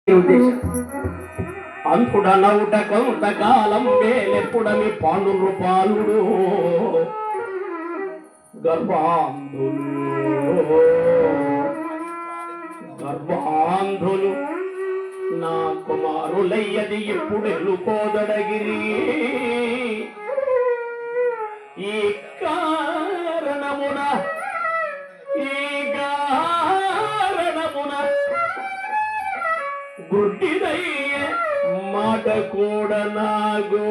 ఉద్దేశం. అంతుడనవుట కొంతకాలం వేలెప్పుడమి పాండురు పాలుడు గర్భాంధులు నా కుమారులయ్యది ఇప్పుడు ఎలుకోదడగిరి. ఈ కారణమున గుడ్డిదయ్య మాట కూడా నాగో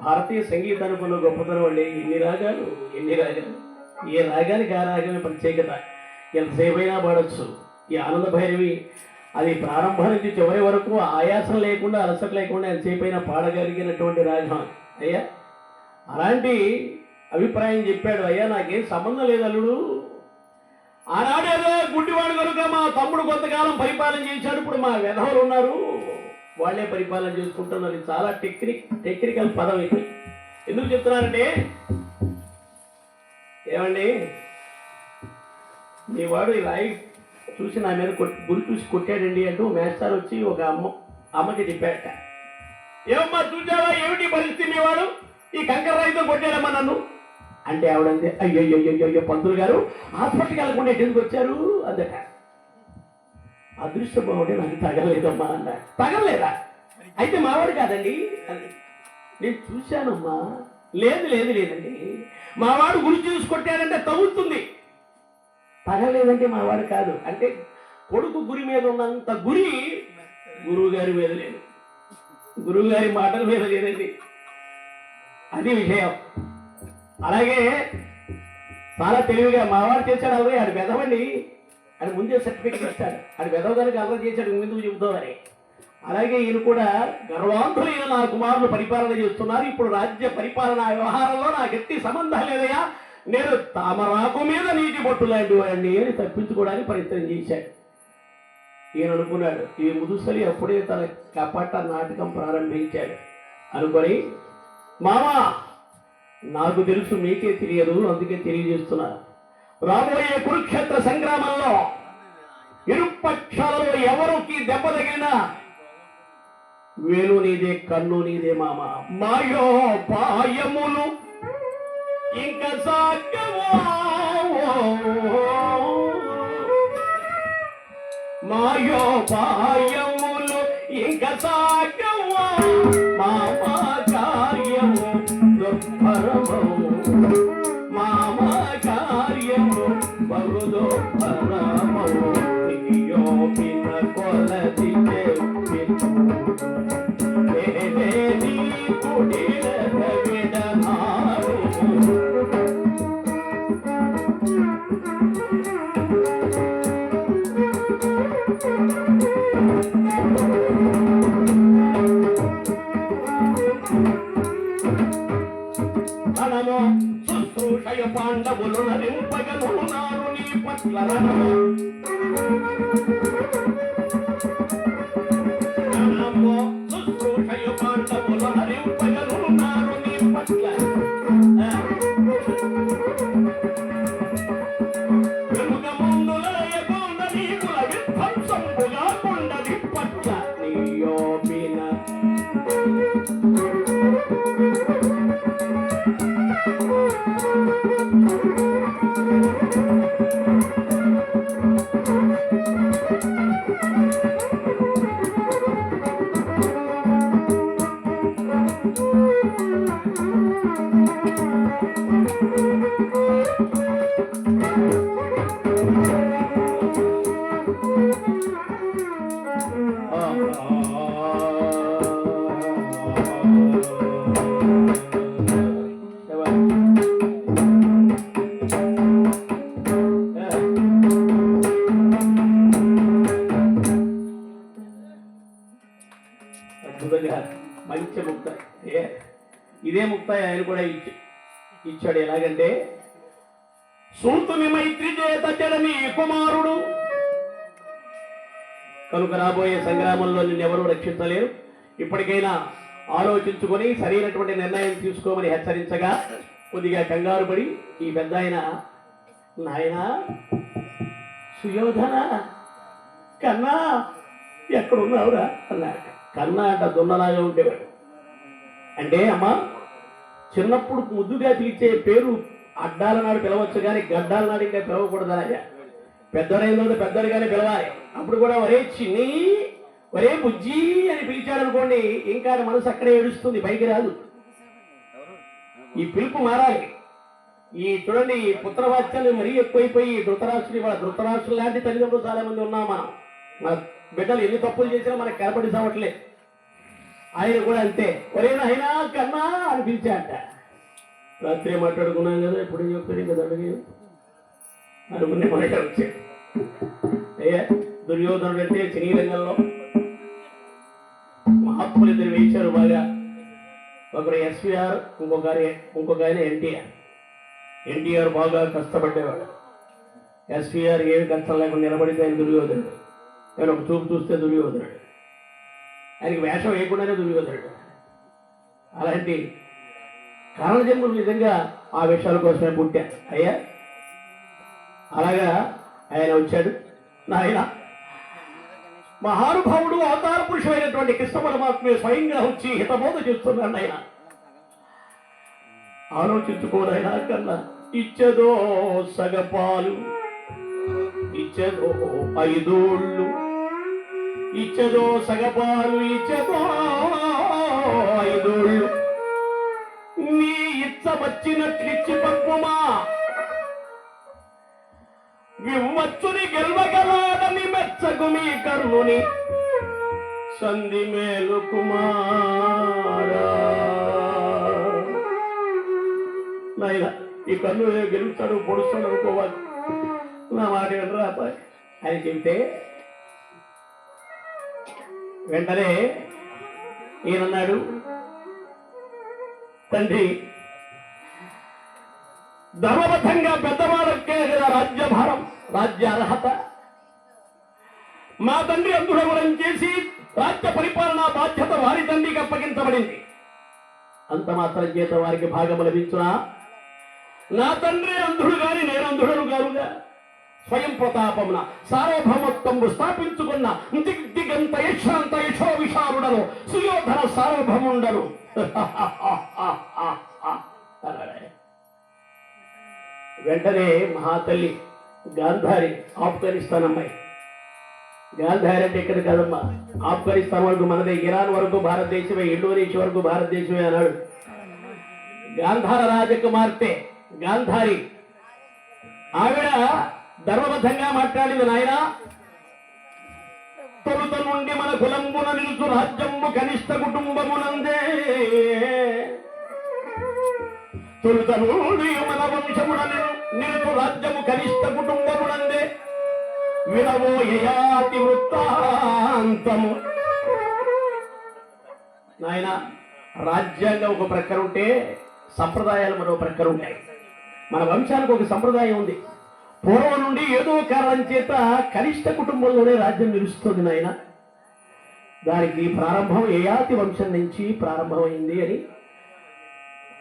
భారతీయ సంగీతానుకున్న గొప్పతనం అండి. ఎన్ని రాగాలు. ఏ రాగానికి ఆ రాగమే ప్రత్యేకత. ఎంతసేపైనా పాడొచ్చు. ఈ ఆనంద భైరవి అది ప్రారంభం నుంచి చివరి వరకు ఆయాసం లేకుండా అలసట లేకుండా ఎంతసేపైనా పాడగలిగినటువంటి రాగం. అయ్యా అలాంటి అభిప్రాయం చెప్పాడు. అయ్యా నాకేం సంబంధం లేదు అల్లుడు. ఆనాడేదో గుడ్డివాడు కనుక మా తమ్ముడు కొంతకాలం పరిపాలన చేశాడు. ఇప్పుడు మా వెధవలు ఉన్నారు, వాళ్ళే పరిపాలన చేసుకుంటున్నారు. చాలా టెక్నికల్ పదం ఇది. ఎందుకు చెప్తున్నానంటే, ఏమండి మీ వాడు ఈ రాయి చూసి నా మీద గురి చూసి కొట్టాడండి అంటూ మేస్టార్ వచ్చి ఒక అమ్మకి చెప్పాడట. ఏమమ్మా చూసావా, ఏమిటి పరిస్థితి, మీ వాడు ఈ కంకర రాయితో కొట్టాడమ్మా నన్ను అంటే ఆవిడంతే, అయ్యో పంతులు గారు హాస్పిటల్కి వెళ్ళకుండా ఎందుకు వచ్చారు అందట. అదృష్టం బాగుంటే నాకు తగలేదమ్మా అన్నా. తగలేదా? అయితే మావాడు కాదండి అది. నేను చూశానమ్మా. లేదండి మావాడు గురి చూసి కొట్టాడంటే తగులుతుంది. తగలేదంటే మావాడు కాదు అంటే కొడుకు గురి మీద ఉన్నంత గురి గురువు గారి మీద లేదు, గురువు గారి మాటల మీద లేదండి. అది విషయం. అలాగే చాలా తెలివిగా మావాడు చేశాడు. అలాగే ఆడు వెదవండి అని ముందే సర్టిఫికెట్ ఇస్తాడు. అది వెదవదానికి అల్లరి చేశాడు, ముందుకు చెబుతామని. అలాగే ఈయన కూడా గర్వాంతులైన నా కుమారులు పరిపాలన చేస్తున్నారు. ఇప్పుడు రాజ్య పరిపాలన వ్యవహారంలో నాకు ఎట్టి సంబంధం లేదయా, నేను తామరాకు మీద నీటి బొట్టు లాంటి వాడిని అని తప్పించుకోవడానికి ప్రయత్నం చేశాడు. ఈయన అనుకున్నాడు, ఈ ముదుసలి అప్పుడే తన కపట నాటకం ప్రారంభించాడు అనుకొని, మామా నాకు తెలుసు మీకే తెలియదు, అందుకే తెలియజేస్తున్నా. రాబోయే కురుక్షేత్ర సంగ్రామంలో ఇరుపక్షాలలో ఎవరికి దెబ్బ తగిలినా వేలు నీదే, కన్ను నీదే మామ. మాయోపాయములు ఇంకా సాగవో, మాయోపాయములు ఇంకా సాగవో, మామ కార్యము దుర్భరము, మామ కార్యము బగుదో పరమో, యోపిన కొలది శుశ్రూషయ పాండవులు నరింపగలున్నారు నీ పట్ల శుశ్రూషయ పాండవులు నరింపగలున్నారు నీ పట్ల వెనుక ముందు ఇచ్చే ముక్తాయి. ఇదే ముక్తాయి ఆయన కూడా ఇచ్చాడు. ఎలాగంటే సూతుని మైత్రి చేత జడని కుమారుడు కనుక రాబోయే సంగ్రామంలో నిన్నెవరూ రక్షించలేరు. ఇప్పటికైనా ఆలోచించుకొని సరైనటువంటి నిర్ణయం తీసుకోమని హెచ్చరించగా కొద్దిగా కంగారు పడి ఈ పెద్ద ఆయన, నాయన సుయోధన కన్నా ఎక్కడున్నావురా అన్నాడు. కన్నా అంట దున్నలాగా ఉండేవాడు. అంటే అమ్మ చిన్నప్పుడు ముద్దుగా పిలిచే పేరు అడ్డాల నాడు పిలవచ్చు కానీ గడ్డాల నాడు ఇంకా పిలవకూడదు. అలాగా పెద్దడైన పెద్దడిగానే పిలవాలి. అప్పుడు కూడా ఒరే చిన్ని ఒరే బుజ్జి అని పిలిచాడు అనుకోండి, ఇంకా మనసు అక్కడే ఏడుస్తుంది, పైకి రాదు. ఈ పిలుపు మారాలి. ఈ చూడండి ఈ పుత్రవాత్సల్యం మరీ ఎక్కువైపోయి ధృతరాష్ట్రులు లాంటి తల్లిదండ్రులు చాలా మంది ఉన్నాం మనం. మన బిడ్డలు ఎన్ని తప్పులు చేసినా మనకు కనపడి సావట్లేదు. ఆయన కూడా అంతే, ఒరే నాయనా కన్నా అని పిలిచాట. రాత్రి మాట్లాడుకున్నాం కదా, ఎప్పుడు చెప్తాడు కదా అడిగి అనుకునే మాట వచ్చాడు. అయ్యా దుర్యోధనుడు అంటే సినీ రంగంలో మహాత్ములు ఇద్దరు వేయించారు బాగా. ఒకరు ఎస్విఆర్, ఇంకొక ఆయన ఎన్టీఆర్ బాగా కష్టపడేవాడు. ఎస్విఆర్ ఏమి కష్టం లేకుండా నిలబడితే ఆయన దుర్యోధనుడు. ఆయన ఒక చూపు చూస్తే దుర్యోధనుడు, ఆయనకి వేషం వేయకుండానే దుర్యోధనుడు. అలాంటి కారణజన్ములు నిజంగా ఆ విషయాల కోసమే పుట్టా. అయ్యా అలాగా ఆయన వచ్చాడు. నాయన మహానుభావుడు అవతార పురుషుడైనటువంటి కృష్ణ పరమాత్మ స్వయంగా వచ్చి హితబోధ చేస్తున్నాడు. ఆయన ఆలోచించుకోనైనా కన్నా ఇచ్చదో సగపాలు, ఇచ్చదో 5 ఓళ్ళు, ఇచ్చదో సగపాలు, ఇచ్చదో 5 ఓళ్ళు, నీ ఇచ్చ వచ్చినట్లిచ్చి పంపుమా, విమ్మచ్చుని గెలవగలాడని మెచ్చగు మీ కర్ణుని సంధి మేలు కుమారా. నాయన ఈ కన్ను గెలుస్తాడు పొడుస్తాడు అనుకోవాలి, నా మాట వినరా అబ్బాయి అని చెబితే వెంటనే ఈయనన్నాడు, తండ్రి ధర్మబద్ధంగా పెద్దవాళ్ళకే కదా రాజ్యభారం, రాజ్య అర్హత. మా తండ్రి అంధుడవరం చేసి రాజ్య పరిపాలనా బాధ్యత వారి తండ్రికి అప్పగించబడింది. అంత మాత్రం చేత వారికి భాగము లభించునా? నా తండ్రి అంధుడు గాని నేను అంధుడను గారుగా స్వయం ప్రతాపమున సార్వభౌమత్వము స్థాపించుకున్న దిగ్దిగంత యశాంత యశో విశారుడను సుయోధన సార్వభౌముండను. వెంటనే మహాతల్లి గాంధారి, ఆఫ్ఘనిస్తాన్ అమ్మాయి. గాంధారి అంటే ఇక్కడ కాదమ్మా, ఆఫ్ఘనిస్తాన్ వరకు మనదే, ఇరాన్ వరకు భారతదేశమే, ఇండోనేషియా వరకు భారతదేశమే అన్నాడు. గాంధార రాజకుమార్తె గాంధారి, ఆవిడ ధర్మబద్ధంగా మాట్లాడింది. నాయన తొలుత నుండి మన కులంబున నిలుచు రాజ్యము కనిష్ట కుటుంబమునందే, తొలుత నుండి మన వంశమున నిలుచు రాజ్యము కనిష్ట కుటుంబమునందే, వినవో యయాతి వృత్తాంతము. నాయన రాజ్యాంగం ఒక ప్రక్కన ఉంటే సంప్రదాయాలు మరో ప్రక్కన ఉంటాయి. మన వంశానికి ఒక సంప్రదాయం ఉంది. పూర్వం నుండి ఏదో కారణం చేత కనిష్ట కుటుంబంలోనే రాజ్యం నిలుస్తుంది నాయన. దానికి ప్రారంభం యయాతి వంశం నుంచి ప్రారంభమైంది అని,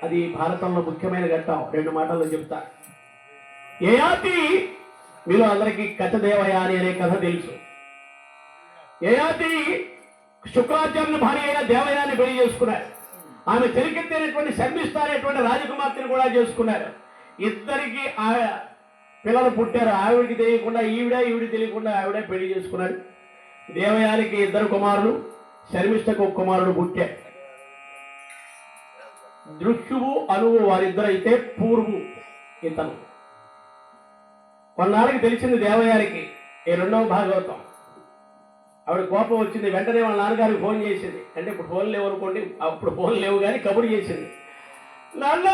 అది భారతంలో ముఖ్యమైన ఘట్టం. 2 మాటల్లో చెప్తా. యయాతి, మీలో అందరికీ కచదేవయాని అనే కథ తెలుసు. యయాతి శుక్రాచార్యుని భార్య అయిన దేవయాని పెళ్లి చేసుకున్నారు. ఆమె చెరికెత్తేటువంటి శర్మిష్ఠ అనేటువంటి రాజకుమార్తెను కూడా చేసుకున్నారు. ఇద్దరికి పిల్లలు పుట్టారు. ఆవిడికి తెలియకుండా ఈవిడికి తెలియకుండా ఆవిడే పెళ్లి చేసుకున్నాడు. దేవయానికి 2 కుమారులు, శర్మిష్ఠకు 1 కుమారుడు పుట్టాడు. దృశ్యువు అనువు వారిద్దరైతే పూర్వు ఇతను. కొన్నాళ్ళకి తెలిసింది దేవయానికి, ఈ 2వ భాగవతం. ఆవిడ కోపం వచ్చింది. వెంటనే వాళ్ళ నాన్నగారికి ఫోన్ చేసింది. అంటే ఇప్పుడు ఫోన్ లేవు అనుకోండి, అప్పుడు ఫోన్ లేవు కానీ కబురు చేసింది. నాన్న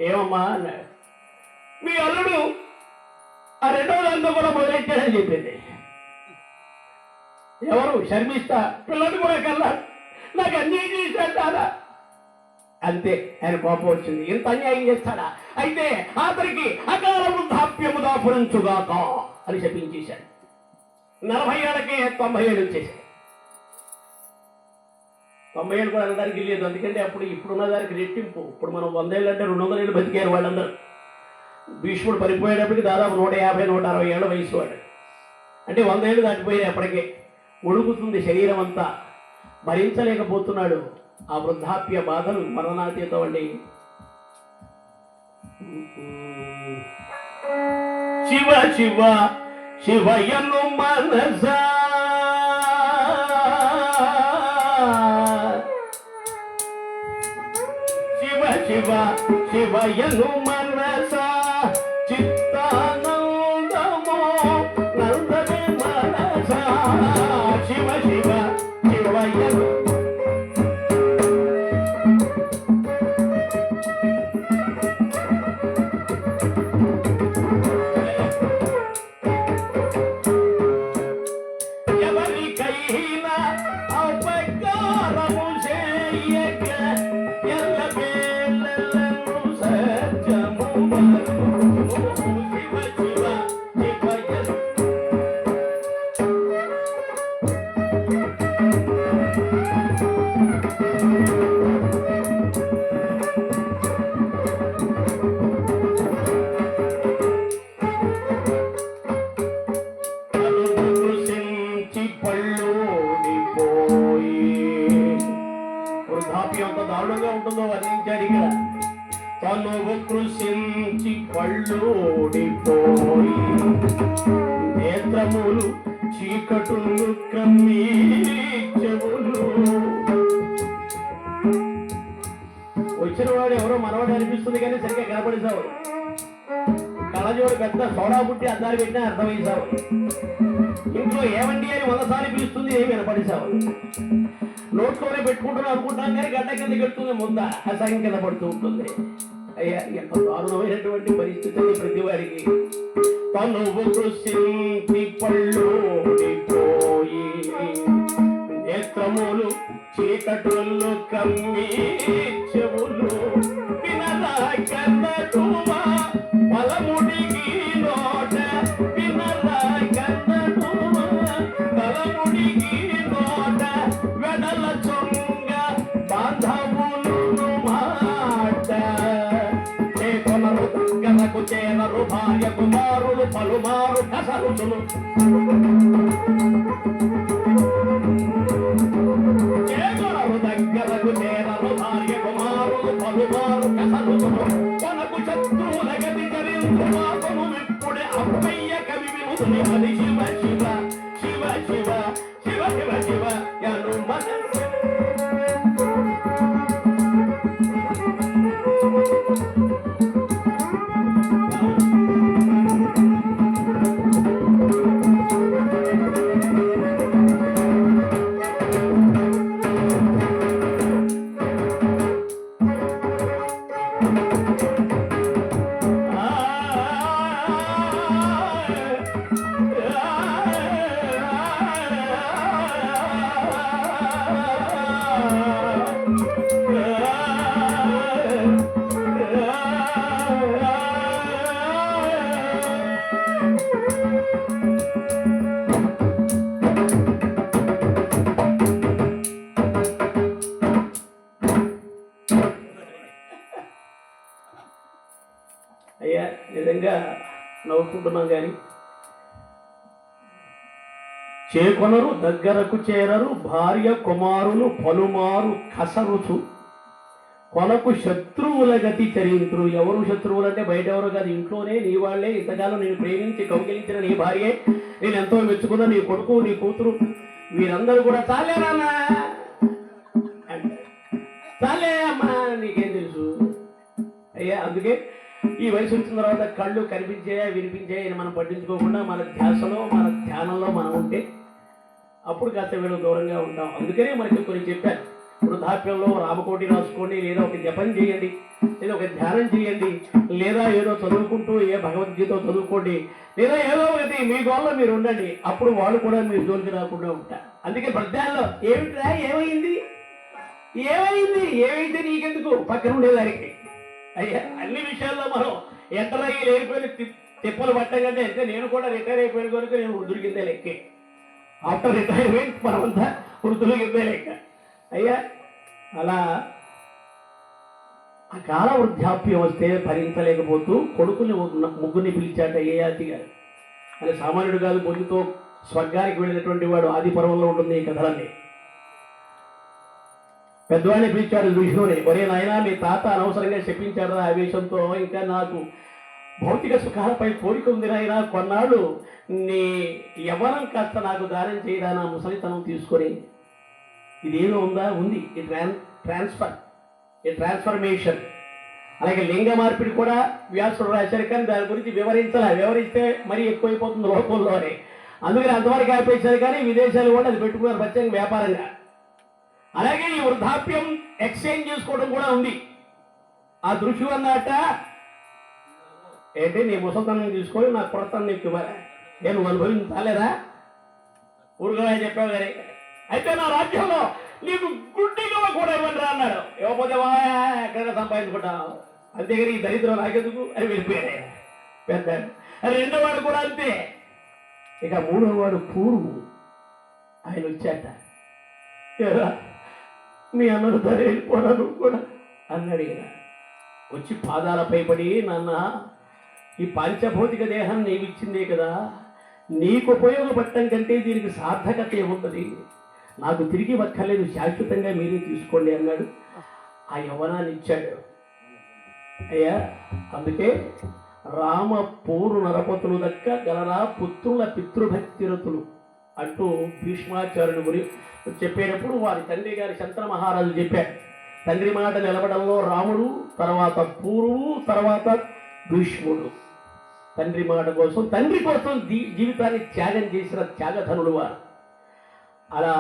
ఏమమ్మా అన్నాడు, మీ అల్లుడు ఆ 2వ దాంతో కూడా మొదలెట్టాడని చెప్పింది. ఎవరు? శర్మిష్ఠ. పిల్లలు కూడా కల్లా నాకు అన్యాయం చేశాడు దాదా. అంతే, ఆయన కోపం వచ్చింది. ఇంత అన్యాయం చేస్తాడా, అయితే అతనికి అకాల వృద్ధాప్యము దాపురించుగాక అని చెప్పించేశాడు. 40 ఏళ్ళకి 90 ఏళ్ళు వచ్చేసాయి. 90 ఏళ్ళు కూడా అందరికీ లేదు, ఎందుకంటే అప్పుడు ఇప్పుడున్న దానికి రెట్టింపు. ఇప్పుడు మనం 100 ఏళ్ళు అంటే 200 ఏళ్ళు బతికారు వాళ్ళందరూ. భీష్ముడు పడిపోయేటప్పటికి దాదాపు 150, 160 ఏళ్ళ వయసు వాడు. అంటే 100 ఏళ్ళు దాటిపోయి ఎప్పటికే ఉడుకుతుంది శరీరం అంతా, భరించలేకపోతున్నాడు ఆ వృద్ధాప్య బాధలు. మరణాతీతం అండి. శివ శివ శివయను మనస శివ శివ శివయను మనస చిత్తానందమో నందమే మనస శివ శివ శివయను వృద్ధాప్యం ఎంత దారుణంగా ఉంటుందో వర్ణించాడు ఇక్కడ. తనువు కృషించి పళ్ళోడిపోయి నేత్రములు చీకటులు కమ్మి చెవులు. వచ్చిన వాడు ఎవరో మనవాడు అనిపిస్తుంది కానీ సరిగ్గా కనపడేసావు. కళ్ళజోడు పెద్ద సోడా పుట్టి అద్దాలు పెట్టినా అర్థమయ్యేసావు. ఇంట్లో ఏమండి అని 100 సార్లు పిలుస్తుంది, ఏమి వినపడేసావు. నోట్లోనే పెట్టుకుంటున్నాం అనుకుంటాం కానీ గడ్డ కింద పెడుతుంది, ముంద అసహ్యం కింద పడుతూ ఉంటుంది. అయ్యా, ఎంత దారుణమైనటువంటి పరిస్థితి ప్రతి వాడికి. తనువు కృషించి పళ్ళోడిపోయి నేత్రములు చీకటులు కమ్మి చెవులు వినరా కన్నటువా బలముడికి నోట వినరా కన్నటువా బలముడికి నోట వెడల చొంగ బాంధవులు మాట చేకొనరు దగ్గరకు చేరరు భార్య కుమారులు పలుమారు కసరుచులు దగ్గరకు చేరరు భార్య కుమారులు పలుమారు కసరుచులు కొనకు శత్రువుల గతి చరించువాకును ఇప్పుడే అప్పయ్య కవి వినుతుని అది శివ శివ శివ శివ శివ శివ శివ యను మనసు. అయ్యా, నిజంగా నవ్వుకుంటున్నాం కానీ చేకొనరు దగ్గరకు చేరరు భార్య కుమారులు పలుమారు కసరుచు కొనకు శత్రువుల గతి చరింతురు. ఎవరు శత్రువులు అంటే బయట ఎవరు కాదు, ఇంట్లోనే నీ వాళ్ళే. ఇంతకాలం నేను ప్రేమించి కౌగిలించిన నీ భార్యే, నేను ఎంతో మెచ్చుకున్న నీ కొడుకు నీ కూతురు, వీరందరూ కూడా చాలేరన్నా అంటే చాలే అమ్మా నీకేం తెలుసు. అయ్యా, అందుకే ఈ వయసు వచ్చిన తర్వాత కళ్ళు కనిపించాయా వినిపించాయా మనం పట్టించుకోకుండా మన ధ్యాసలో మన ధ్యానంలో మనం ఉంటే అప్పుడు కాస్త వీళ్ళు దూరంగా ఉంటాం. అందుకనే మనకి కొన్ని చెప్పారు, వృద్ధాప్యంలో రామకోటి రాసుకోండి, లేదా ఒక జపం చేయండి, లేదా ఒక ధ్యానం చేయండి, లేదా ఏదో చదువుకుంటూ ఏ భగవద్గీత చదువుకోండి, లేదా ఏదో ఒకటి మీ గోల్లో మీరు ఉండండి. అప్పుడు వాళ్ళు కూడా మీ జోలికి రాకుండా ఉంటారు. అందుకే ప్రజ్ఞాల్లో ఏమిట్రా ఏమైంది ఏమైతే నీకెందుకు పక్కన ఉండేదానికి. అయ్యా అన్ని విషయాల్లో మనం ఎంటర్ అయ్యి లేకపోయిన తిప్పలు పట్టంటే అంటే నేను కూడా రిటైర్ అయిపోయిన కనుక నేను వృద్ధుడికిందే లెక్కే. ఆఫ్టర్ రిటైర్మెంట్ మనమంతా వృద్ధులకిందే లెక్క. అయ్యా అలా ఆ కాల వృద్ధాప్యం వస్తే భరించలేకపోతూ కొడుకుని ముగ్గురిని పిలిచాట యయాతి గారు. అని సామాన్యుడు కాదు, పొద్దుతో స్వర్గానికి వెళ్ళినటువంటి వాడు. ఆది పర్వంలో ఉంటుంది ఈ కథలన్నీ. పెద్దవాడిని పిలిచాడు విష్ణువుని. ఒరే నాయనా, మీ తాత అనవసరంగా చెప్పించాడు ఆవేశంతో, ఇంకా నాకు భౌతిక సుఖాలపై కోరిక ఉంది నాయనా, కొన్నాళ్ళు నీ యవ్వనం కాస్త నాకు దానం చేయడా, నా ముసలితనం తీసుకొని. ఇదేదో ఉందా? ఉంది. ఈ ట్రాన్స్ఫర్మేషన్. అలాగే లింగ మార్పిడి కూడా వ్యాసుడు రాశారు, కానీ దాని గురించి వివరిస్తే మరీ ఎక్కువైపోతుంది లోకంలోనే. అందుకని అంతవరకు ఆపేశారు. కానీ విదేశాలు కూడా అది పెట్టుకున్నారు ప్రత్యేక వ్యాపారంగా. అలాగే ఈ వృద్ధాప్యం ఎక్స్చేంజ్ చేసుకోవడం కూడా ఉంది. ఆ దృష్టి అన్నట్ట ఏంటి, నీ ముసలితనం తీసుకొని నా కొడతాను నీకు ఇవ్వాలి, నేను అనుభవించాలేదా? ఊరుగా చెప్పావు కానీ. అయితే నా రాజ్యంలో నీకు గుడ్డిగా కూడా ఇవ్వండి రా అన్నాడు. ఇవ్వకపోతే ఎక్కడైనా సంపాదించుకుంటావు, అంతేగాని ఈ దరిద్రం నాకెందుకు అని వెళ్ళిపోయాడు పెద్ద. రెండో వాడు కూడా అంతే. ఇక మూడో వాడు పూర్వు ఆయన వచ్చాట. మీ అన్నడు ధర వెళ్ళిపోరా నువ్వు కూడా అన్నాడు. ఈయన వచ్చి పాదాలపై పడి, నాన్న ఈ పాంచభౌతిక దేహం నీవు ఇచ్చిందే కదా, నీకు ఉపయోగపడటం కంటే దీనికి సార్థకత ఏముంటుంది, నాకు తిరిగి వక్కర్లేదు, శాశ్వతంగా మీరే తీసుకోండి అన్నాడు. ఆ యవ్వనాన్ని ఇచ్చాడు. అయ్యా అందుకే రామ పూరు నరపతులు దక్క గలరా పుత్రుల పితృభక్తిరతులు అంటూ భీష్మాచార్యుని గురి చెప్పేటప్పుడు వారి తండ్రి గారి శంతన మహారాజు చెప్పాడు. తండ్రి మాట నిలబడంలో రాముడు, తర్వాత పూర్వు, తర్వాత భీష్ముడు. తండ్రి మాట కోసం, తండ్రి కోసం జీవితాన్ని త్యాగం చేసిన త్యాగధనుడు వారు. అలా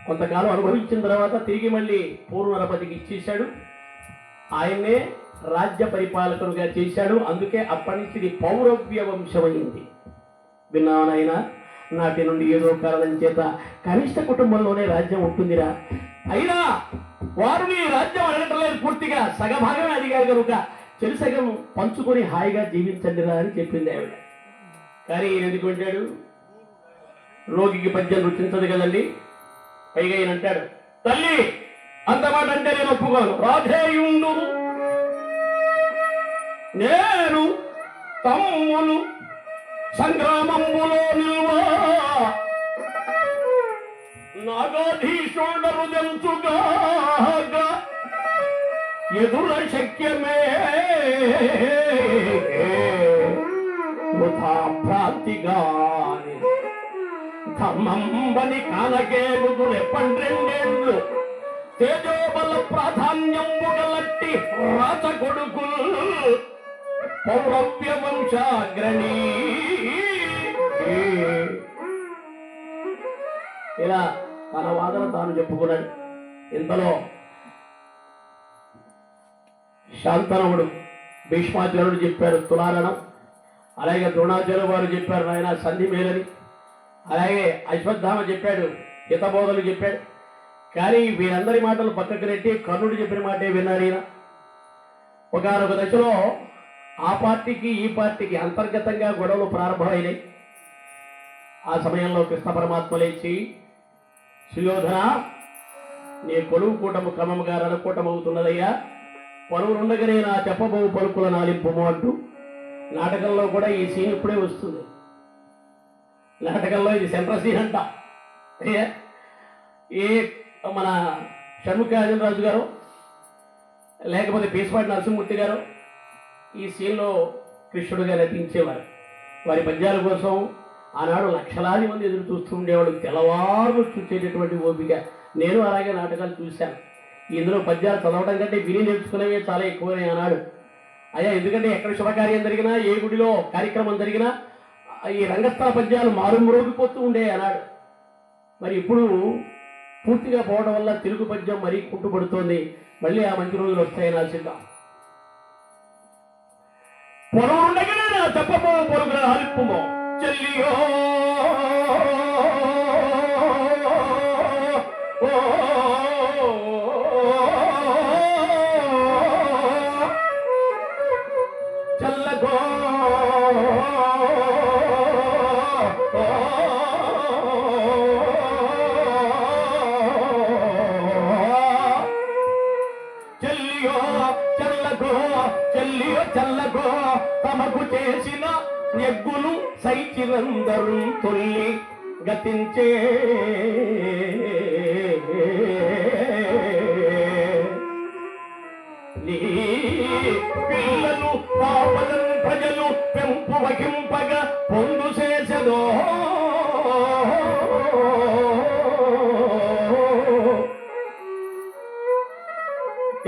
కొంతకాలం అనుభవించిన తర్వాత తిరిగి మళ్ళీ పూర్వ నరపతికి ఇచ్చేశాడు. ఆయన్నే రాజ్య పరిపాలకుడుగా చేశాడు. అందుకే అప్పటి నుంచి ఇది పౌరవ్య వంశమైంది. విన్నానైనా, నాటి నుండి ఏదో కారణం చేత కనిష్ట కుటుంబంలోనే రాజ్యం ఉంటుందిరా, అయినా వారు నీ రాజ్యం అడగట్లేదు, పూర్తిగా సగభాగమే అడిగారు కనుక చెరుసగం పంచుకొని హాయిగా జీవించండిరా అని చెప్పింది ఆవిడ. కానీ ఈయన ఎందుకు వింటాడు? రోగికి పద్యం రుచించదు కదండి. పైగా ఈయన అంటాడు, తల్లి అంత మాట అంటే నేను ఒప్పుకోను, రాధేయుండు నేను తమ్ములు సంగ్రామములో నిల్వా నాగాధీశుడరు జంతుగా ఎదుర శక్యమే భ్రాంతిగాని ధర్మంబని కానకేగుదురే 12 తేజోబల ప్రాధాన్యం గలట్టి రాచ కొడుకులు పౌరవ్య వంశాగ్రణీ. ఇలా తన వాదన తాను చెప్పుకున్నాడు. ఇంతలో శాంతనవుడు భీష్మాచార్యుడు చెప్పారు తులారణం, అలాగే ద్రోణాచార్య వారు చెప్పారు నాయన సంధి మేలని, అలాగే అశ్వత్థామ చెప్పాడు, హితబోధలు చెప్పాడు. కానీ వీరందరి మాటలు పక్కకు నెట్టి కర్ణుడు చెప్పిన మాటే విన్నారు ఈయన. ఒకనొక దశలో ఆ పార్టీకి ఈ పార్టీకి అంతర్గతంగా గొడవలు ప్రారంభమైనాయి. ఆ సమయంలో కృష్ణ పరమాత్మ లేచి, సుయోధన నీ కొలువు కూటము క్రమముగా రణకూటమవుతున్నదయ్యా, పలువురుండగానే నా చెప్పబోవు పలుకుల నాలింపుము అంటూ, నాటకంలో కూడా ఈ సీన్ ఇప్పుడే వస్తుంది. నాటకంలో ఇది సెంట్రల్ సీన్ అంట. ఏ మన షణ్ముఖరాజు గారు లేకపోతే పీసపాటి నరసింహమూర్తి గారు ఈ సీన్లో కృష్ణుడుగా నటించేవారు. వారి పద్యాల కోసం ఆనాడు లక్షలాది మంది ఎదురు చూస్తూ ఉండేవాడు. తెల్లవారు చూసేటటువంటి ఓపిక. నేను అలాగే నాటకాలు చూశాను. ఇందులో పద్యాలు చదవడం కంటే విని నేర్చుకునేవే చాలా ఎక్కువనే ఆనాడు. అయ్యా ఎందుకంటే ఎక్కడ శుభకార్యం జరిగినా, ఏ గుడిలో కార్యక్రమం జరిగినా ఈ రంగస్థల పద్యాలు మారుమ్రోగిపోతూ ఉండే అన్నాడు. మరి ఇప్పుడు పూర్తిగా పోవడం వల్ల తెలుగు పద్యం మరీ కుంటుపడుతోంది. మళ్ళీ ఆ మంచి రోజులు వస్తాయని ఆశిద్దాం. పొలం ఉండగానే నా చెప్పబో పొరుగుల ఆలిప్పుమో చెల్లియో ఓ చెల్లియో చల్లకో చెల్లియో చల్లకో తమకు చేసిన ఎగ్గులు సైచిరందరూ తొల్లి గతించే నీ పిల్లలు పాపలను ప్రజలు పెంపు వహింపగ పొందు చేసదో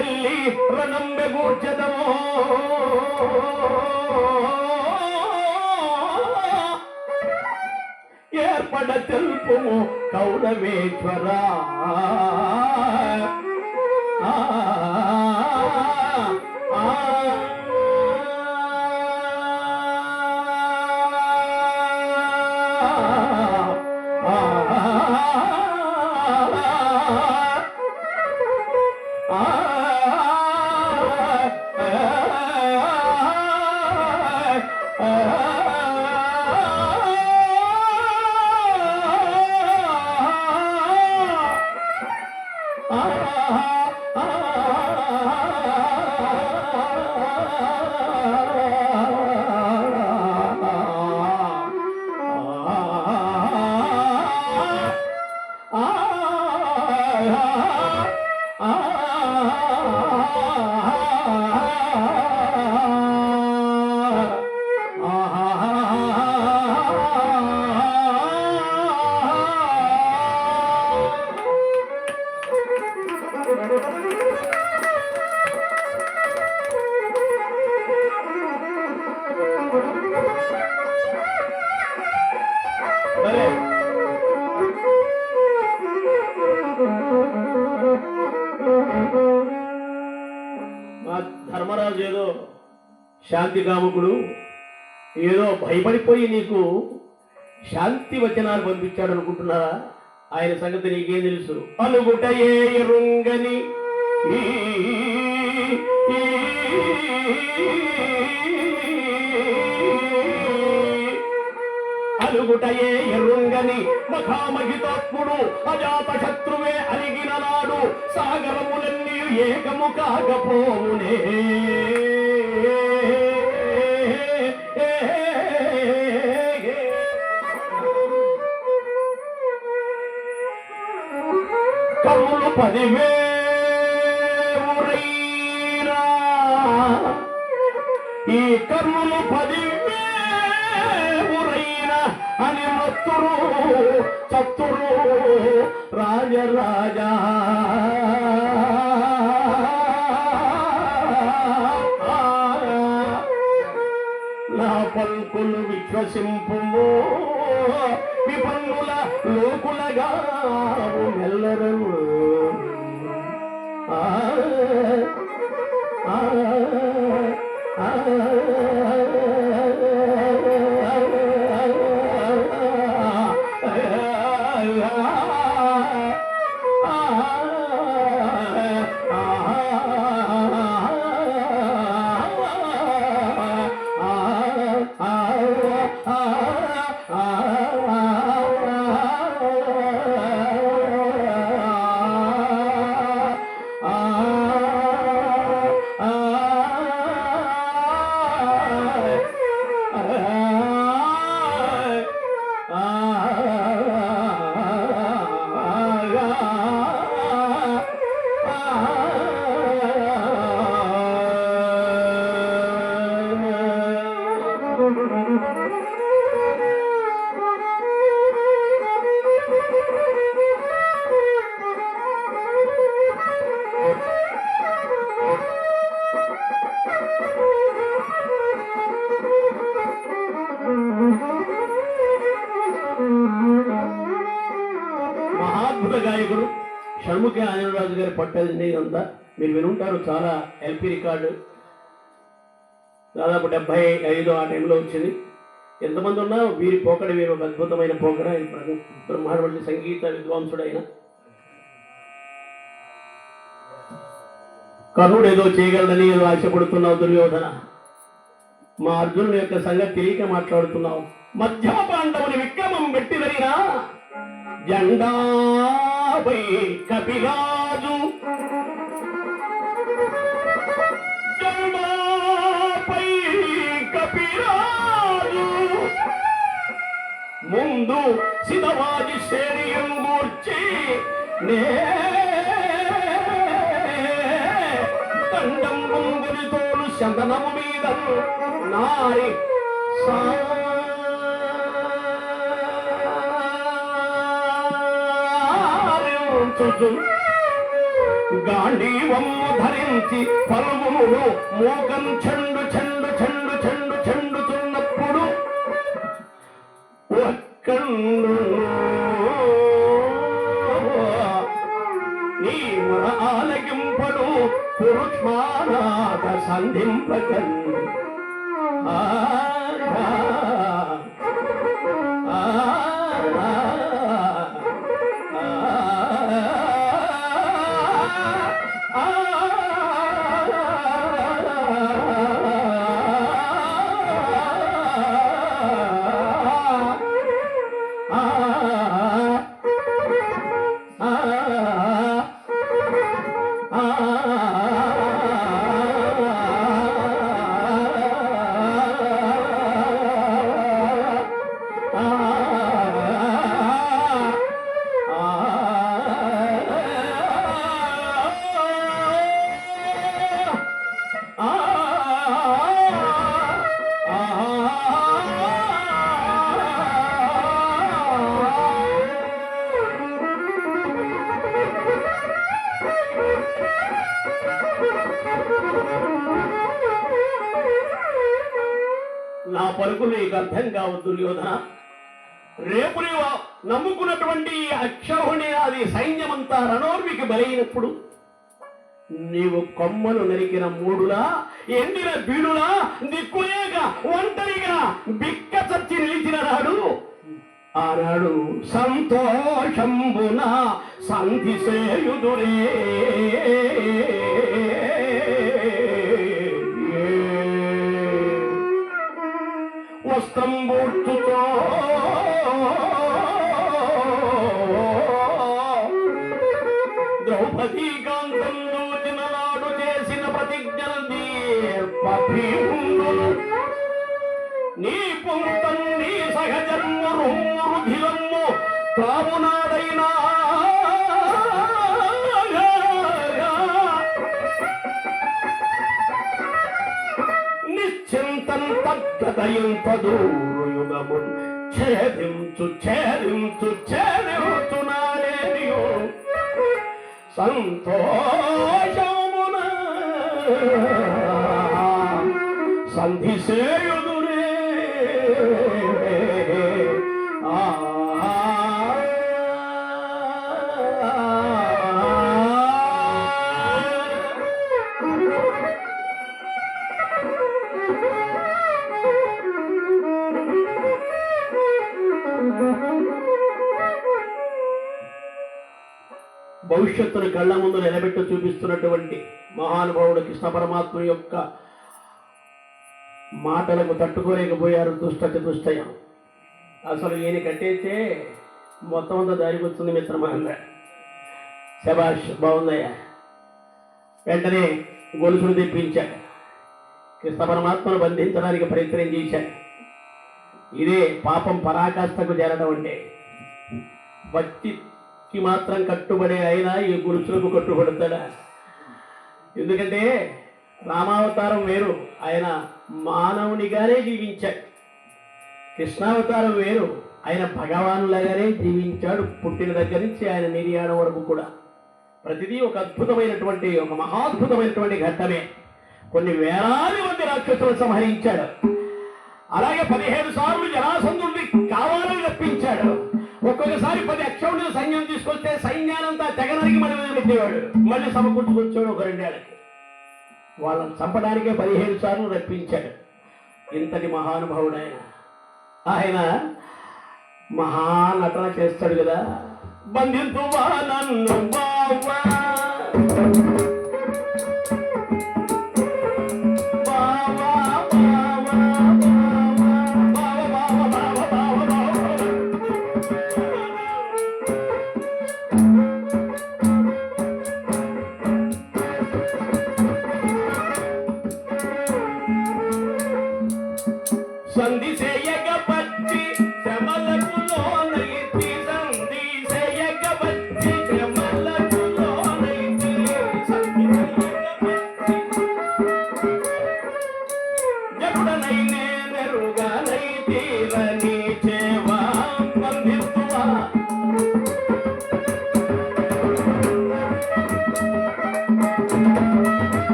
ఎల్లి రణంబెగూర్చదమో ఏర్పడ తెలుపుము కౌరవేశ్వరా ధర్మరాజు ఏదో శాంతి కాముకుడు ఏదో భయపడిపోయి నీకు శాంతి వచనాలు పంపించాడు అనుకుంటున్నారా? ఆయన సంగతి నీకేం తెలుసు? అలుగుటయే ఎరుంగని అలుగుటయే ఎరుంగని మఖామహితోత్ముడు అజాత శత్రువే అలిగిన నాడు సాగరములన్నీ ఏకము కాకపోవునే. కమ్ములు 10,000 ఈ కర్ములు 10,000 అని మత్తురు చత్తురు రాజరాజా. నా పలుకులు విశ్వసింపుము విపన్నుల లోకులగా మెల్లరను. మహాద్భుత గాయకుడు షణ్ముఖ ఆంజనేయరాజు గారి పట్టది ఇదంతా మీరు వినుంటారు. చాలా ఎల్పి రికార్డు దాదాపు 75 ఆ టైంలో వచ్చింది. ఎంతమంది ఉన్నా వీరి పోకడ వీరు ఒక అద్భుతమైన పోకడ. బ్రహ్మాండమైన సంగీత విద్వాంసుడైన కర్ణుడు ఏదో చేయగలడని ఏదో ఆశపడుతున్నావు దుర్యోధన. మా అర్జునుడి యొక్క సంగతి తెలియక మాట్లాడుతున్నావు. మధ్యమ పాండవుని జెండాపై కపిరాజు జెండాపై కపిరాజు ముందు సిద్ధవాది శరీరం గూర్చి నే దండం ముంగుని తోలు చందనము మీద నారి గాంధీవము ధరించి పలువును మోకం చెండు చెండు చెండు చెండు చెండుతున్నప్పుడు ఒక్కండు నీ మన ఆలగింపడు పురుష్మానాథ సంధింపకన్ నా పలుకులు నీకు అర్థం కావు దుర్యోధన. రేపు నీవు నమ్ముకున్నటువంటి అక్షౌహిణి అది సైన్యమంతా రణోర్వికి బలైనప్పుడు నీవు కొమ్మలు నరికిన మూడులా ఎండిన బీడులా దిక్కులేక ఒంటరిగా బిక్క చచ్చి నిలిచిన నాడు ఆనాడు సంతోషంబున సంధి సేయుదురే. వస్త్రం బూర్చుతో ద్రౌపదీ కాంతం దూచిన నాడు చేసిన ప్రతిజ్ఞలు దీర్ఘీముందులు నీ పుంతం నీ సహజన్ము రుమ్ము రుధిరమ్ము తామునాడైనా నిశ్చింతం తగ్గదయంతదూరుయుగము ఛేదించు ఛేదించు ఛేదించునాడేనియో సంతోషమున సంధి సేయుదురే. భవిష్యత్తును కళ్ళ ముందు నిలబెట్టి చూపిస్తున్నటువంటి మహానుభావుడు కృష్ణ పరమాత్మ యొక్క మాటలకు తట్టుకోలేకపోయారు దుష్ట చతుష్టయం. అసలు ఈయన కట్టేస్తే మొత్తం అంతా దారికి వస్తుంది మిత్రమా అన్నాడు. శభాష్, బాగుందయ్యా. వెంటనే గొలుసులు తెప్పించాడు. కృష్ణ పరమాత్మను బంధించడానికి ప్రయత్నం చేశాడు. ఇదే పాపం పరాకాష్ఠకు చేరడం అంటే. భక్తికి మాత్రం కట్టుబడే అయినా ఈ గొలుసులకు కట్టుబడతాడా? ఎందుకంటే రామావతారం వేరు, ఆయన మానవునిగానే జీవించాడు. కృష్ణావతారం వేరు, ఆయన భగవానులాగానే జీవించాడు. పుట్టిన దగ్గర నుంచి ఆయన నిర్యాణం వరకు కూడా ప్రతిదీ ఒక అద్భుతమైనటువంటి, ఒక మహాద్భుతమైనటువంటి ఘట్టమే. కొన్ని వేలాది మంది రాక్షసులను సంహరించాడు. అలాగే 17 సార్లు జరాసంధుడిని కావాలని రప్పించాడు. ఒక్కొక్కసారి 10 అక్షౌహిణుల సైన్యం తీసుకొస్తే సైన్యానంతా తెగనరికి మళ్ళీ పెట్టేవాడు. మళ్ళీ సమకూర్చుకొచ్చాడు ఒక 2 ఏళ్ళకి. వాళ్ళని చంపడానికే 17 సార్లు రప్పించాడు. ఇంతటి మహానుభావుడు ఆయన. ఆయన మహానటన చేస్తాడు కదా. బంధింతువా నన్ను బావా,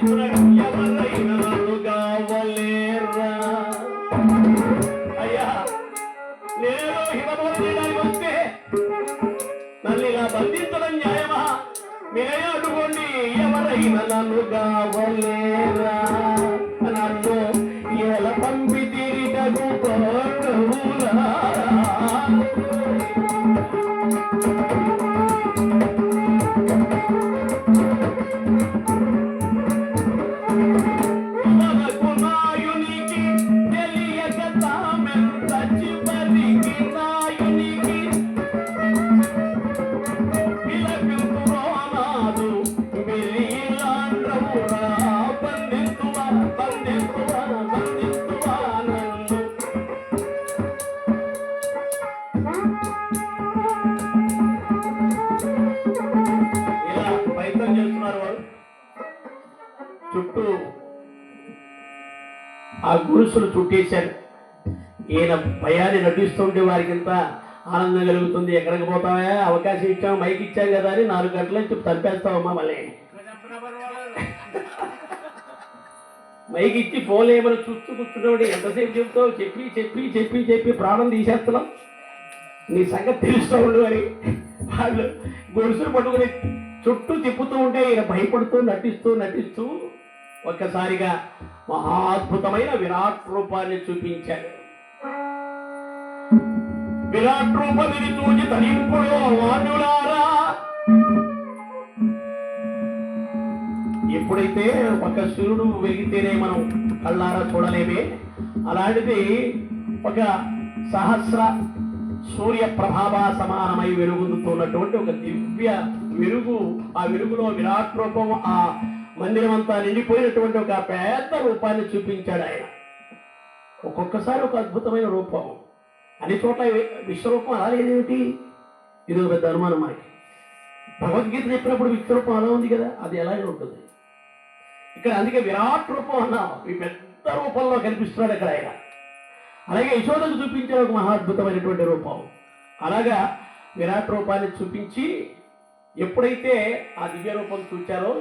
బంధించున్నాడు. ఎవరైనా నన్ను కావలేరా అయ్యా, నేను హిమబోధ చేయడానికి వస్తే నన్ను ఇలా బంధించడం న్యాయమా? మీరే అడుగుకోండి. ఎవరైనా నన్ను కావలేరా, నన్ను ఎలా పంపి తీరిటకు కోరువులా. చుట్టూ ఆ గురుసులు చుట్టేశారు. ఈయన భయాన్ని నటిస్తుంటే వారికి ఎంత ఆనందం కలుగుతుంది. ఎక్కడికి పోతావా, అవకాశం ఇచ్చాం, మైకి ఇచ్చాం కదా అని 4 గంటల నుంచి చంపేస్తావమ్మా. మళ్ళీ మైకి ఇచ్చి ఫోన్ ఏమైనా చూస్తూ కూర్చున్నాడు. ఎంతసేపు చెప్తావు, చెప్పి చెప్పి చెప్పి చెప్పి ప్రాణం తీసేస్తున్నాం, నీ సంగతి తెలుస్తూ ఉండు అని వాళ్ళు గొలుసులు పట్టుకుని చుట్టూ తిప్పుతూ ఉంటే ఈయన భయపడుతూ నటిస్తూ నటిస్తూ ఒక్కసారిగా మహాద్భుతమైన విరాట్ రూపాన్ని చూపించాడు. విరాట్ రూపమిది చూచి తరింపులో వాణ్యులారా. ఎప్పుడైతే ఒక సూర్యుడు వెలిగితేనే మనం కళ్ళారా చూడలేమే, అలాంటిది ఒక సహస్ర సూర్య ప్రభావ సమానమై వెలుగుతున్నటువంటి ఒక దివ్య వెలుగు. ఆ వెలుగులో విరాట్ రూపం ఆ మందిరం అంతా నిండిపోయినటువంటి ఒక పెద్ద రూపాన్ని చూపించాడు ఆయన. ఒక్కొక్కసారి ఒక అద్భుతమైన రూపం, అన్ని చోట్ల విశ్వరూపం అలా లేదేమిటి? ఇది ఒక పెద్ద అనుమానం మనకి. భగవద్గీత చెప్పినప్పుడు విశ్వరూపం అలా ఉంది కదా, అది ఎలాగే ఉంటుంది ఇక్కడ. అందుకే విరాట్ రూపం అన్నాం, ఈ పెద్ద రూపంలో కనిపిస్తున్నాడు ఇక్కడ ఆయన. అలాగే యశోదకు చూపించిన ఒక మహాద్భుతమైనటువంటి రూపం. అలాగా విరాట్ రూపాన్ని చూపించి ఎప్పుడైతే ఆ దివ్య రూపం చూచారో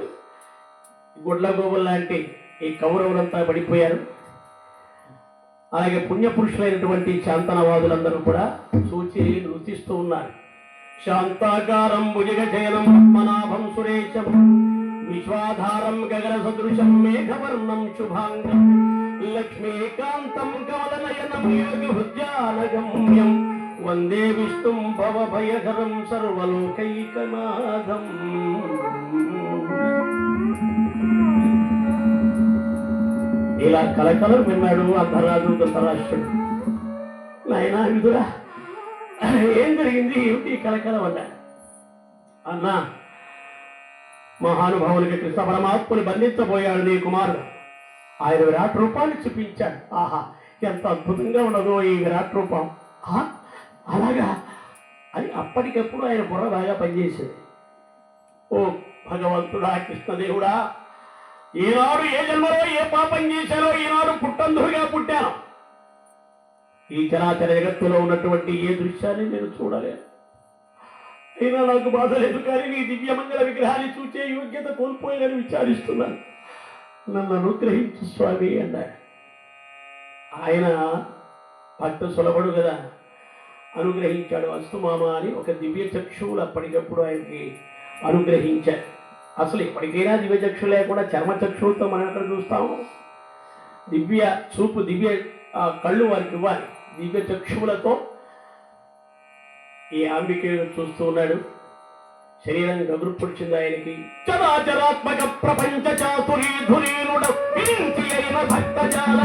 గుడ్ల గోబుల్ లాంటి ఈ కౌరవులంతా పడిపోయారు. అలాగే పుణ్యపురుషులైనటువంటి శాంతనవాదులందరూ కూడా చూచి నృతిస్తూ ఉన్నారు. శాంతాకారం భుజగశయనం పద్మనాభం సురేశం విశ్వాధారం గగన సదృశం మేఘవర్ణం శుభాంగం లక్ష్మీకాంతం కమలనయనం యోగిభుజానగమ్యం వందే విష్ణుం భవభయహరం సర్వలోకైకనాథం. ఇలా కలకలం విన్నాడు అంధరాజు ధృతరాష్ట్రుడు. నాయనా విదురా, ఏం జరిగింది, ఏమిటి కలకలం అన్నాడు. అన్నా, మహానుభావులకి కృష్ణ పరమాత్మని బంధించబోయాడు నీ కుమారుడు. ఆయన విరాట్ రూపాన్ని చూపించాడు. ఆహా, ఎంత అద్భుతంగా ఉన్నదో ఈ విరాట్ రూపం. అలాగా అని అప్పటికప్పుడు ఆయన బుర్ర బాగా పనిచేసేది. ఓ భగవంతుడా, కృష్ణదేవుడా, ఈనాడు ఏ జన్మలో ఏ పాపం చేశారో ఈనాడు పుట్టందుగా పుట్టాను. ఈ చరాచర జగత్తులో ఉన్నటువంటి ఏ దృశ్యాన్ని నేను చూడలేను. అయినా నాకు బాధ లేదు, కానీ నీ దివ్యమంగళ విగ్రహాన్ని చూసే యోగ్యత కోల్పోయానని విచారిస్తున్నాను. నన్ను అనుగ్రహించు స్వామి అన్నాడు. ఆయన భక్త సులభుడు కదా, అనుగ్రహించాడు. అస్తుమామ అని ఒక దివ్య చక్షువులు అప్పటికప్పుడు ఆయనకి అనుగ్రహించాడు. అసలు ఎప్పటికైనా దివ్య చక్షు లేకుండా చర్మ చక్షువులతో మనం ఎక్కడ చూస్తాము? దివ్య చూపు, దివ్య కళ్ళు వారికి ఇవ్వాలి. దివ్య చక్షువులతో ఈ అంబిక చూస్తూ ఉన్నాడు. శరీరం గగుర్పుడిచింది ఆయనకి. చరాచరాత్మక ప్రపంచ చాతురీధురీనుడ అయిన భక్తజాల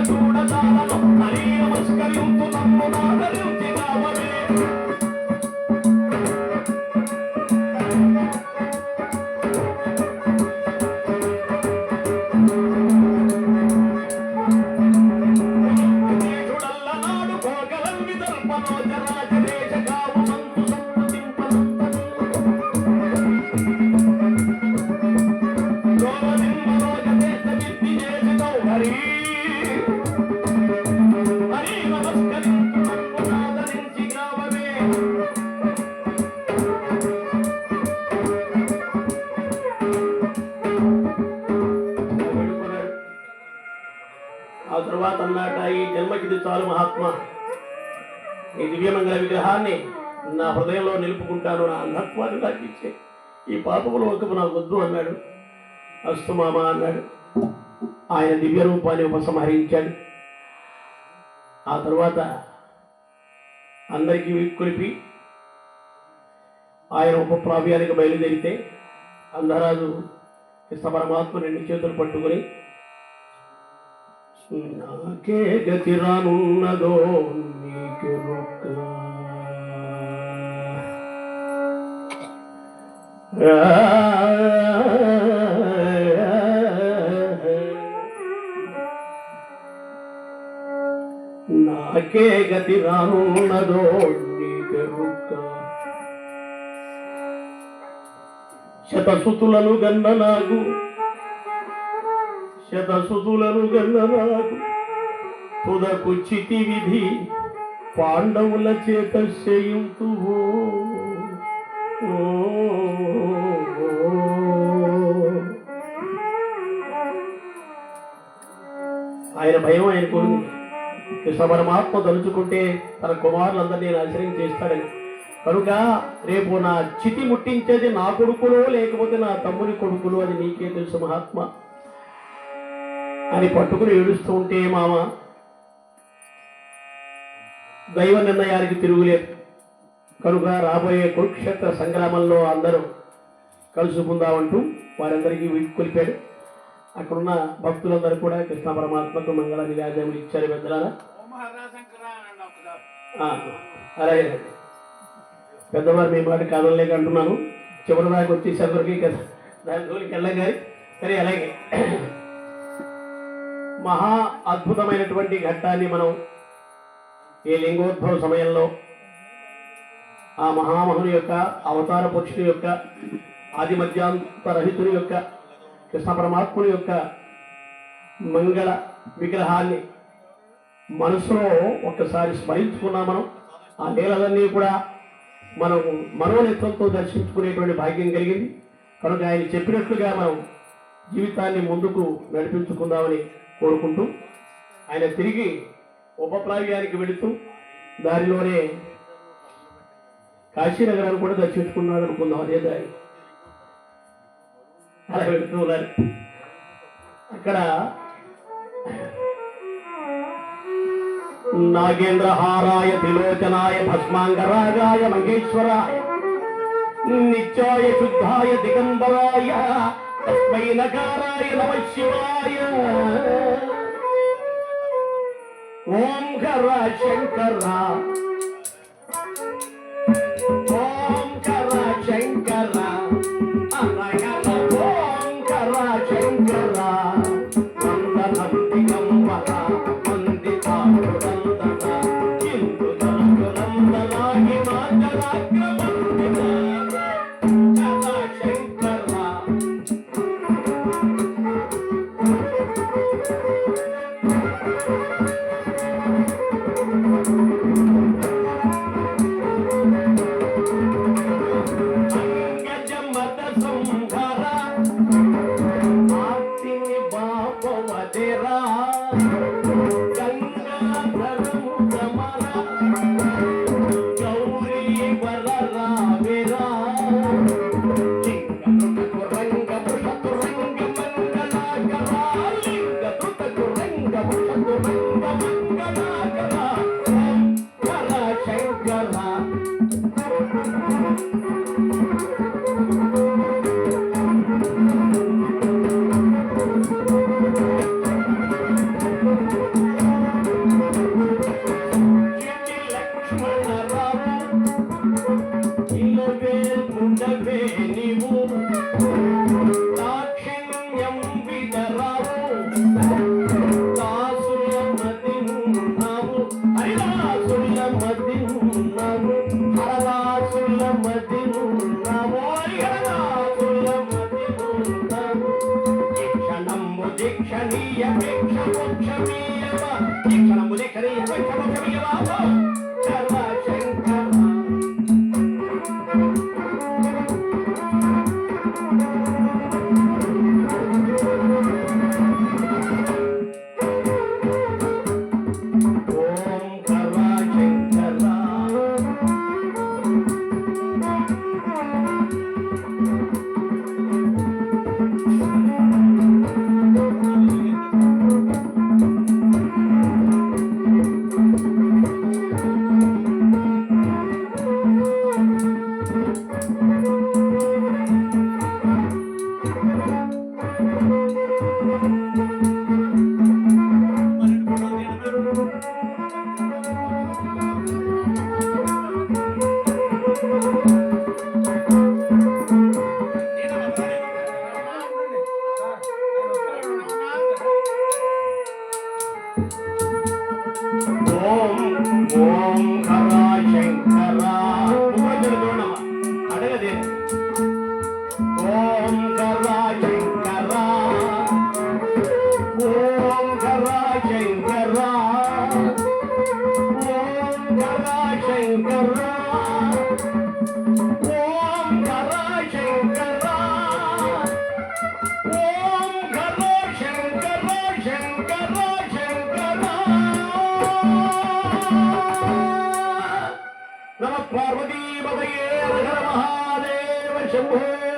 చూడతాలను హరి నమస్కరించు నమ్ము నాదరించి రావే. తర్వాత అన్నాట, ఈ జన్మకిది చాలు మహాత్మా, ఈ దివ్యమంగళ విగ్రహాన్ని నా హృదయంలో నిలుపుకుంటాను, నా అంధత్వాన్ని నాకు ఇచ్చే, ఈ పాపముల లోకము నాకు వద్దు అన్నాడు. అస్తు మామ అన్నాడు. ఆయన దివ్య రూపాన్ని ఉపసంహరించాడు. ఆ తరువాత అందరికీ వీక్కొలిపి ఆయన ఉపప్లావ్యానికి బయలుదేరితే అందరాజు కృష్ణ పరమాత్మ రెండు చేతులు పట్టుకుని, నాకే గతి రానున్నదో నీకెరుక, నాకే గతి రానున్నదో నీకెరుక, శతసుతులను గన్న నాకు, శతసుతులను గన్న నాకు తుదకు చితి విధి పాండవుల చేత చేయుతువో. ఆయన భయం ఆయనకు కృష్ణ పరమాత్మ తలుచుకుంటే తన కుమారులందరినీ ఆశ్రయం చేస్తాడని. కనుక రేపు నా చితి ముట్టించేది నా కొడుకులో లేకపోతే నా తమ్ముని కొడుకులు, అది నీకే తెలుసు మహాత్మ అని పట్టుకుని ఏడుస్తూ ఉంటే, మామ దైవ నిర్ణయానికి తిరుగులేదు కనుక రాబోయే కురుక్షేత్ర సంగ్రామంలో అందరూ కలుసుకుందామంటూ వారందరికీ వీడ్కొలిపాడు. అక్కడున్న భక్తులందరూ కూడా కృష్ణ పరమాత్మకు మంగళ నివేదనలు ఇచ్చారు. పెద్దలారా అలాగే పెద్దవారు మీ మాట కాదలేక అంటున్నాను. చివరి దాకా వచ్చేసరికి కదా దాని జోలికి వెళ్ళగారి సరే. అలాగే మహా అద్భుతమైనటువంటి ఘట్టాన్ని మనం ఈ లింగోద్భవ సమయంలో ఆ మహామహుని యొక్క అవతార పురుషుని యొక్క ఆది మధ్యాంతరహితుని యొక్క కృష్ణ పరమాత్ముని యొక్క మంగళ విగ్రహాన్ని మనసులో ఒక్కసారి స్మరించుకున్నాం. మనం ఆ లీలలన్నీ కూడా మనం మనోనేత్రంతో దర్శించుకునేటువంటి భాగ్యం కలిగింది. కనుక ఆయన చెప్పినట్లుగా మనం జీవితాన్ని ముందుకు నడిపించుకుందామని కోరుకుంటూ ఆయన తిరిగి ఉపప్లావ్యానికి వెళుతూ దారిలోనే కాశీనగరాన్ని కూడా దర్శించుకున్నాడు అనుకుందాం. అదే దారి అలా వెళుతూ ఉన్నారు. అక్కడ నాగేంద్రహారాయ త్రిలోచనాయ భస్మాంగరాగాయ మహేశ్వరాయ నిత్యాయ శుద్ధాయ దిగంబరాయ తస్మై నకారాయ నమః శివాయ. ఓంకర శంకర ఓంకర శంకర ఓంకర శంకర వందనం దిగంబర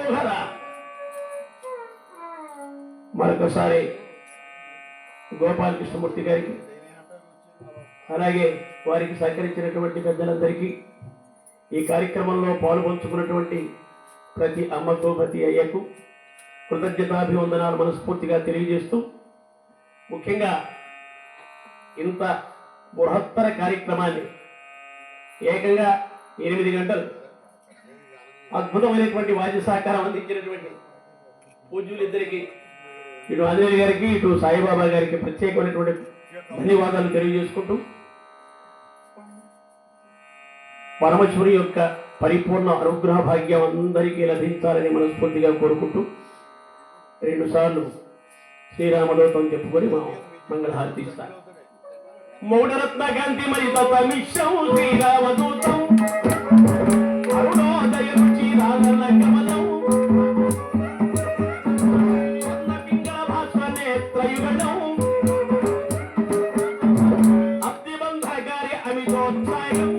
మనోహర. మరొకసారి గోపాలకృష్ణమూర్తి గారికి, అలాగే వారికి సహకరించినటువంటి పెద్దలందరికీ, ఈ కార్యక్రమంలో పాల్పంచుకున్నటువంటి ప్రతి అమ్మకు, ప్రతి అయ్యకు కృతజ్ఞతాభివందనాలు మనస్ఫూర్తిగా తెలియజేస్తూ, ముఖ్యంగా ఇంత బృహత్తర కార్యక్రమాన్ని ఏకంగా 8 గంటలు అద్భుతమైనటువంటి వాద్య సహకారం అందించినటువంటి పూజ్యులిద్దరికీ, ఇటు ఆంజనేయ గారికి, ఇటు సాయిబాబా గారికి ప్రత్యేకమైనటువంటి ధన్యవాదాలు తెలియజేసుకుంటూ, పరమశివుని యొక్క పరిపూర్ణ అనుగ్రహ భాగ్యం అందరికీ లభించాలని మనస్ఫూర్తిగా కోరుకుంటూ 2 సార్లు శ్రీరామదూతం చెప్పుకొని మంగళహారతి ఇస్తాను. మౌఢరత్న కాంతి మరితం శ్రీరామదూతం అరుణోదయ రుచి రాగల కమలం పింగళ భాస్వ నేత్రయుగళం అబ్దిబంధకారి అమితోత్సాహం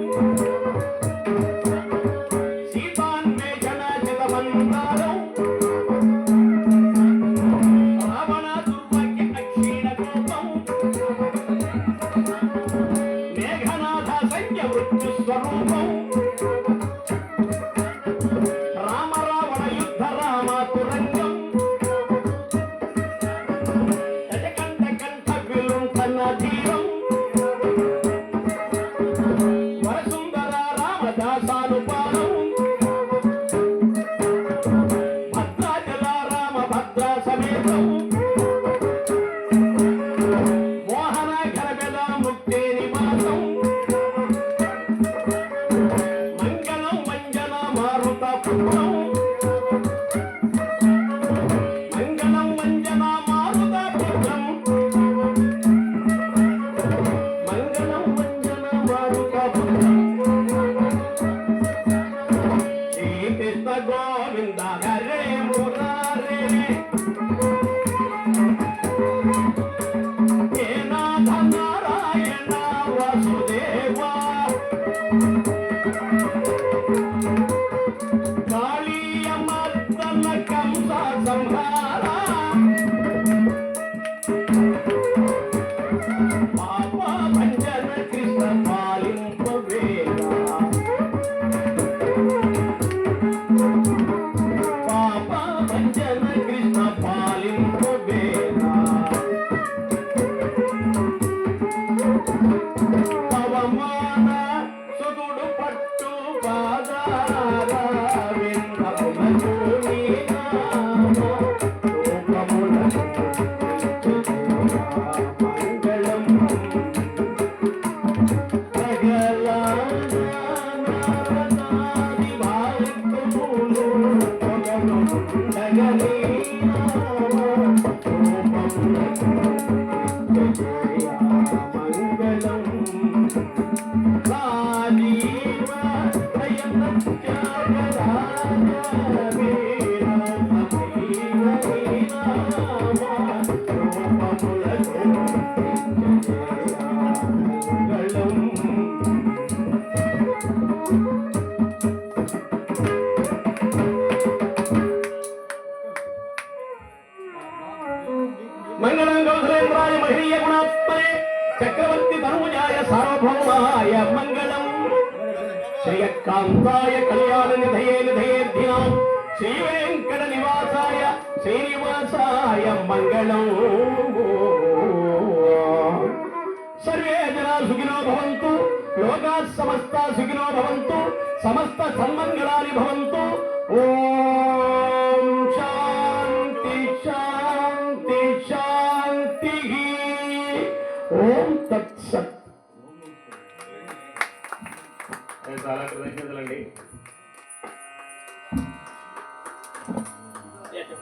చక్రవర్తి తనుజాయ సార్వభౌమాయ మంగళం. శ్రీయకాంతాయ కళ్యాణ నిధయే నిధయేర్ధినాం శ్రీ వెంకట నివాసాయ శ్రీనివాసాయ మంగళం. సర్వే జనా సుఖినో భవంతు, లోకా సమస్తా సుఖినో భవంతు, సమస్త సన్మంగళాని భవంతు. ఓం శాంతి శాంతి శాంతి. ఓం తత్సత్. చాలా కృతజ్ఞతలండి.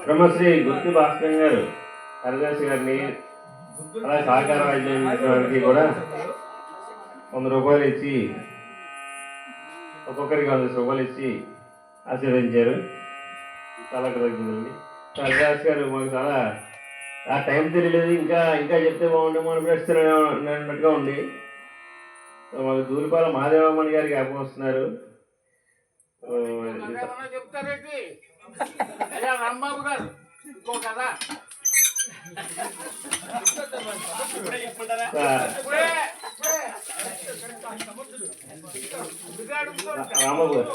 బ్రహ్మశ్రీ గుత్తి భాస్కర్ గారు హరిదాస్ గారిని, అలా సహకార వారికి కూడా 100 రూపాయలు ఇచ్చి, ఒక్కొక్కరికి 100 రూపాయలు ఇచ్చి ఆశీర్వదించారు. చాలా కృతజ్ఞతలండి. హరిదాస్ గారు మాకు చాలా ఆ టైం తెలియలేదు, ఇంకా ఇంకా చెప్తే బాగుండేమో అనిపిస్తున్నట్టుగా ఉంది. మాకు దూలిపాల మహాదేవమ్మని గారికి జ్ఞాపకం వస్తున్నారు. అయ్యా రాంబాబు గారు ఇంకో కథ రాంబాబు గారు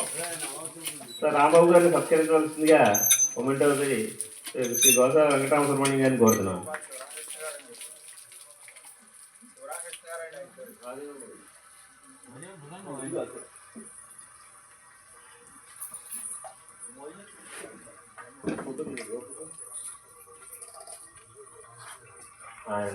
సార్ రాంబాబు గారిని సత్కరించవలసిందిగా మొమెంట్ అవుతుంది శ్రీ గోసాల వెంకటరామ సుబ్రహ్మణ్యం గారిని కోరుతున్నాం. ఆయన